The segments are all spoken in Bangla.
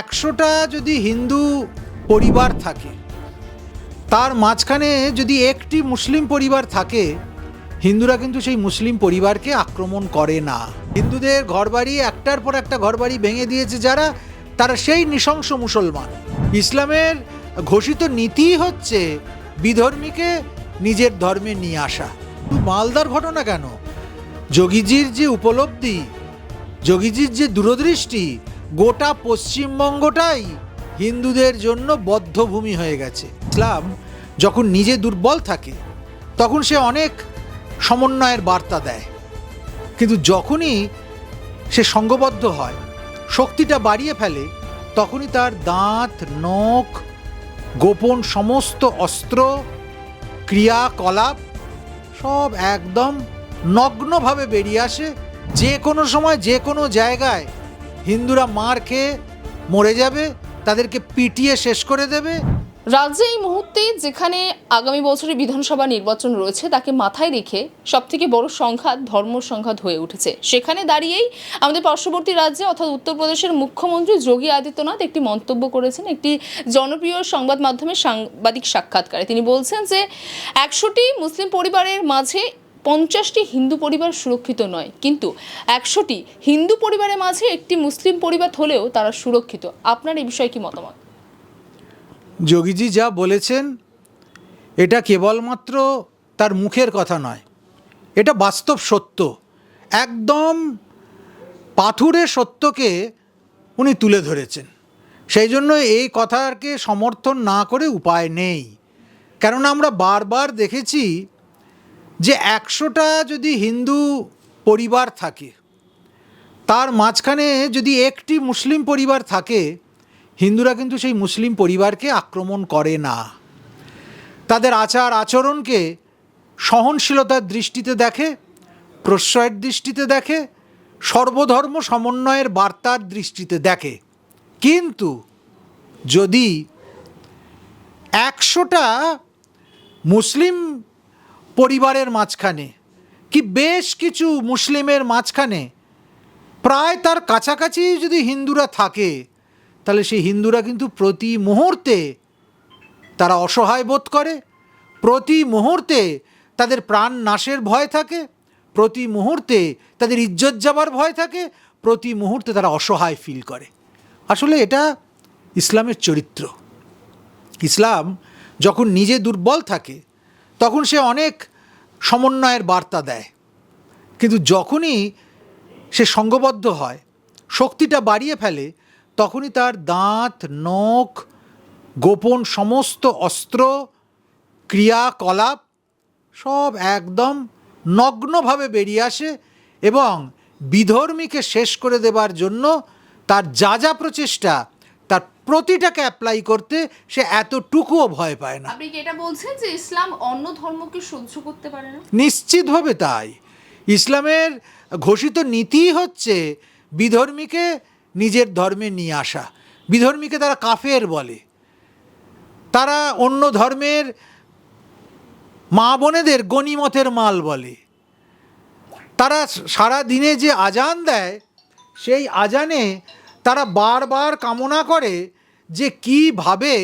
100টা যদি হিন্দু পরিবার থাকে, তার মাঝখানে যদি একটি মুসলিম পরিবার থাকে, হিন্দুরা কিন্তু সেই মুসলিম পরিবারকে আক্রমণ করে না। হিন্দুদের ঘরবাড়ি একটার পর একটা ঘরবাড়ি ভেঙে দিয়েছে যারা, তারা সেই নৃশংস মুসলমান। ইসলামের ঘোষিত নীতি হচ্ছে বিধর্মীকে নিজের ধর্মে নিয়ে আসা। মালদার ঘটনা কেন, যোগীজির যে উপলব্ধি, যোগীজির যে দূরদৃষ্টি, গোটা পশ্চিমবঙ্গটাই হিন্দুদের জন্য বদ্ধভূমি হয়ে গেছে। ইসলাম যখন নিজে দুর্বল থাকে তখন সে অনেক সমন্বয়ের বার্তা দেয়, কিন্তু যখনই সে সঙ্ঘবদ্ধ হয়, শক্তিটা বাড়িয়ে ফেলে, তখনই তার দাঁত, নখ, গোপন সমস্ত অস্ত্র, ক্রিয়াকলাপ সব একদম নগ্নভাবে বেরিয়ে আসে। যে কোনো সময় যে কোনো জায়গায় হিন্দুরা মার খেয়ে মরে যাবে, তাদেরকে পিটিয়ে শেষ করে দেবে। রাজ্যে এই মুহূর্তে যেখানে আগামী বছরে বিধানসভা নির্বাচন রয়েছে, তাকে মাথায় রেখে সবথেকে বড় সংঘাত ধর্ম সংঘাত হয়ে উঠেছে। সেখানে দাঁড়িয়েই আমাদের পার্শ্ববর্তী রাজ্যে অর্থাৎ উত্তরপ্রদেশের মুখ্যমন্ত্রী যোগী আদিত্যনাথ একটি মন্তব্য করেছেন একটি জনপ্রিয় সংবাদ মাধ্যমে সাংবাদিক সাক্ষাৎকারে। তিনি বলছেন যে 100টি মুসলিম পরিবারের মাঝে 50টি হিন্দু পরিবার সুরক্ষিত নয়, কিন্তু 100টি হিন্দু পরিবারের মাঝে একটি মুসলিম পরিবার হলেও তারা সুরক্ষিত। আপনার এই বিষয়ে কি মতামত? যোগীজি যা বলেছেন এটা কেবলমাত্র তার মুখের কথা নয়, এটা বাস্তব সত্য। একদম পাথুরে সত্যকে উনি তুলে ধরেছেন। সেই জন্য এই কথাকে সমর্থন না করে উপায় নেই। কেননা আমরা বারবার দেখেছি যে 100টা যদি হিন্দু পরিবার থাকে, তার মাঝখানে যদি একটি মুসলিম পরিবার থাকে, হিন্দুরা কিন্তু সেই মুসলিম পরিবারকে আক্রমণ করে না। তাদের আচার আচরণকে সহনশীলতার দৃষ্টিতে দেখে, প্রশ্রয়ের দৃষ্টিতে দেখে, সর্বধর্ম সমন্বয়ের বার্তার দৃষ্টিতে দেখে। কিন্তু যদি 100টা মুসলিম পরিবারের মাঝখানে কি বেশ কিছু মুসলিমের মাঝখানে প্রায় তার কাছাকাছি যদি হিন্দুরা থাকে, তাহলে সেই হিন্দুরা কিন্তু প্রতি মুহূর্তে তারা অসহায় বোধ করে, প্রতি মুহূর্তে তাদের প্রাণ নাশের ভয় থাকে, প্রতি মুহূর্তে তাদের ইজ্জত যাবার ভয় থাকে, প্রতি মুহূর্তে তারা অসহায় ফিল করে। আসলে এটা ইসলামের চরিত্র। ইসলাম যখন নিজে দুর্বল থাকে তখন সে অনেক সমন্বয়ের বার্তা দেয়, কিন্তু যখনই সে সঙ্ঘবদ্ধ হয়, শক্তিটা বাড়িয়ে ফেলে, তখনই তার দাঁত, নখ, গোপন সমস্ত অস্ত্র, ক্রিয়াকলাপ সব একদম নগ্নভাবে বেরিয়ে আসে এবং বিধর্মীকে শেষ করে দেবার জন্য তার যা যা প্রচেষ্টা, তার প্রতিটাকে অ্যাপ্লাই করতে সে এতটুকুও ভয় পায় না। আপনি কি এটা বলছেন যে ইসলাম অন্য ধর্মকে সহ্য করতে পারে না? নিশ্চিতভাবে তাই। ইসলামের ঘোষিত নীতি হচ্ছে বিধর্মীকে নিজের ধর্মে নিয়ে আসা। বিধর্মীকে তারা কাফের বলে, তারা অন্য ধর্মের মা বোনেদের গনিমতের মাল বলে। তারা সারা দিনে যে আজান দেয়, সেই আজানে তারা বারবার কামনা করে যে কীভাবে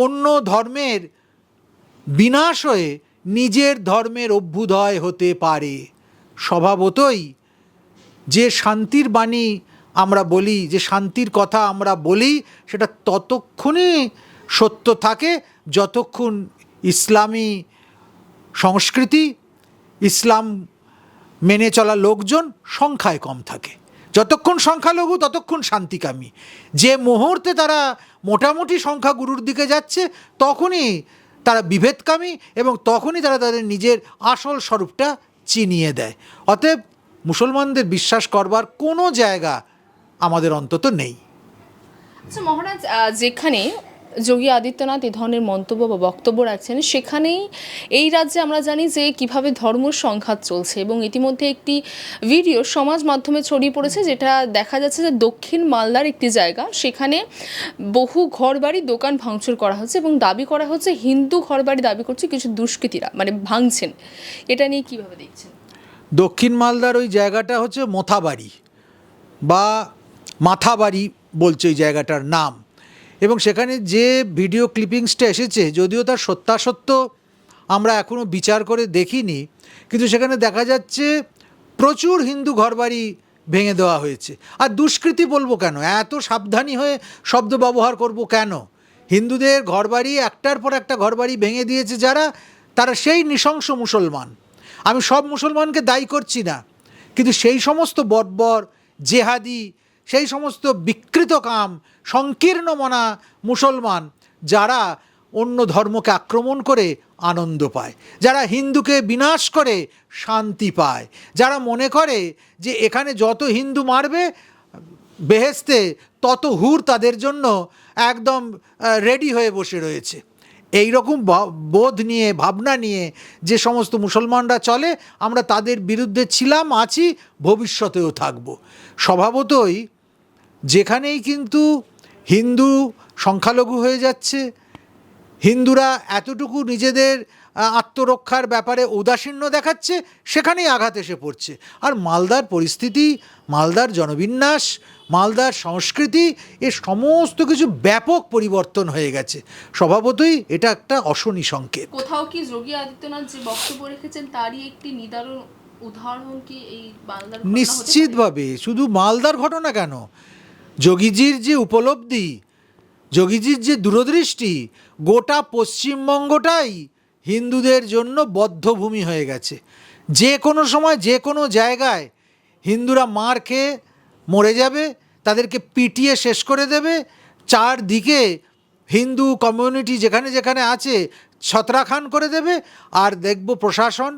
অন্য ধর্মের বিনাশ হয়ে নিজের ধর্মের অভ্যুদয় হতে পারে। স্বভাবতই যে শান্তির বাণী আমরা বলি, যে শান্তির কথা আমরা বলি, সেটা ততক্ষণই সত্য থাকে যতক্ষণ ইসলামী সংস্কৃতি, ইসলাম মেনে চলা লোকজন সংখ্যায় কম থাকে। যতক্ষণ সংখ্যালঘু ততক্ষণ শান্তিকামী। যে মুহূর্তে তারা মোটামুটি সংখ্যাগুরুর দিকে যাচ্ছে, তখনই তারা বিভেদকামী এবং তখনই তারা তাদের নিজের আসল স্বরূপটা চিনিয়ে দেয়। অতএব মুসলমানদের বিশ্বাস করবার কোনো জায়গা আমাদের অন্তত নেই। আচ্ছা মহারাজ, যেখানে যোগী আদিত্যনাথ এই ধরনের মন্তব্য বা বক্তব্য রাখছেন, সেখানেই এই রাজ্যে আমরা জানি যে কিভাবে ধর্ম সংঘাত চলছে এবং ইতিমধ্যে একটি ভিডিও সমাজ মাধ্যমে ছড়িয়ে পড়েছে, যেটা দেখা যাচ্ছে যে দক্ষিণ মালদার একটি জায়গা, সেখানে বহু ঘরবাড়ি দোকান ভাঙচুর করা হচ্ছে এবং দাবি করা হচ্ছে হিন্দু ঘরবাড়ি দাবি করছে কিছু দুষ্কৃতীরা, মানে ভাঙছেন। এটা নিয়ে কিভাবে দেখছেন? দক্ষিণ মালদার ওই জায়গাটা হচ্ছে মোথাবাড়ি বা মাথাবাড়ি বলছে ওই জায়গাটার নাম। এবং সেখানে যে ভিডিও ক্লিপিংসটা এসেছে, যদিও তার সত্যাসত্য আমরা এখনও বিচার করে দেখিনি, কিন্তু সেখানে দেখা যাচ্ছে প্রচুর হিন্দু ঘরবাড়ি ভেঙে দেওয়া হয়েছে। আর দুষ্কৃতি বলবো কেন, এত সাবধানী হয়ে শব্দ ব্যবহার করব কেন? হিন্দুদের ঘরবাড়ি একটার পর একটা ঘরবাড়ি ভেঙে দিয়েছে যারা, তারা সেই নৃশংস মুসলমান। আমি সব মুসলমানকে দায়ী করছি না, কিন্তু সেই সমস্ত বর্বর জেহাদি, সেই সমস্ত বিকৃতকাম সংকীর্ণ মনা মুসলমান যারা অন্য ধর্মকে আক্রমণ করে আনন্দ পায়, যারা হিন্দুকে বিনাশ করে শান্তি পায়, যারা মনে করে যে এখানে যত হিন্দু মারবে বেহেশতে তত হুর তাদের জন্য একদম রেডি হয়ে বসে রয়েছে, এই রকম বোধ নিয়ে, ভাবনা নিয়ে যে সমস্ত মুসলমানরা চলে, আমরা তাদের বিরুদ্ধে ছিলাম, আছি, ভবিষ্যতেও থাকব। স্বভাবতই যেখানেই কিন্তু হিন্দু সংখ্যালঘু হয়ে যাচ্ছে, হিন্দুরা এতটুকু নিজেদের আত্মরক্ষার ব্যাপারে ঔদাসীন্য দেখাচ্ছে, সেখানেই আঘাত এসে পড়ছে। আর মালদার পরিস্থিতি, মালদার জনবিন্যাস, মালদার সংস্কৃতি, এ সমস্ত কিছু ব্যাপক পরিবর্তন হয়ে গেছে। স্বভাবতই এটা একটা অশনি সংকেত। কোথাও কি যোগী আদিত্যনাথ যে বক্তব্য রেখেছেন তারই একটি নিদারুণ উদাহরণ কি এই মালদার ঘটনা হতে পারে? নিশ্চিতভাবে। শুধু মালদার ঘটনা কেন, যোগীজির যে উপলব্ধি, যোগীজির যে দূরদৃষ্টি, গোটা পশ্চিমবঙ্গটাই হিন্দুদের জন্য বদ্ধভূমি হয়ে গেছে। যে কোনো সময় যে কোনো জায়গায় হিন্দুরা মার খেয়ে মরে যাবে, তাদেরকে পিটিয়ে শেষ করে দেবে, চারদিকে হিন্দু কমিউনিটি যেখানে যেখানে আছে ছত্রাখান করে দেবে, আর দেখব প্রশাসন,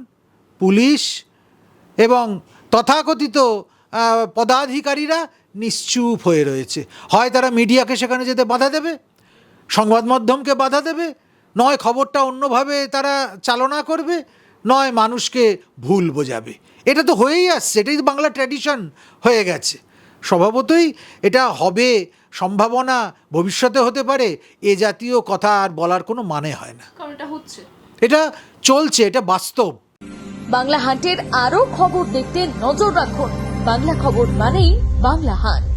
পুলিশ এবং তথাকথিত পদাধিকারীরা নিশ্চুপ হয়ে রয়েছে। হয় তারা মিডিয়াকে সেখানে যেতে বাধা দেবে, সংবাদ মাধ্যমকে বাধা দেবে, নয় খবরটা অন্যভাবে তারা চালনা করবে, নয় মানুষকে ভুল বোঝাবে। এটা তো হয়েই আসছে, এটাই তো বাংলা ট্র্যাডিশন হয়ে গেছে। স্বভাবতই এটা হবে, সম্ভাবনা ভবিষ্যতে হতে পারে, এ জাতীয় কথা আর বলার কোনো মানে হয় না, কারণ এটা হচ্ছে, এটা চলছে, এটা বাস্তব। বাংলা হান্টের আরো খবর দেখতে নজর রাখুন। বাংলা খবর মানেই বাংলা হান্ট।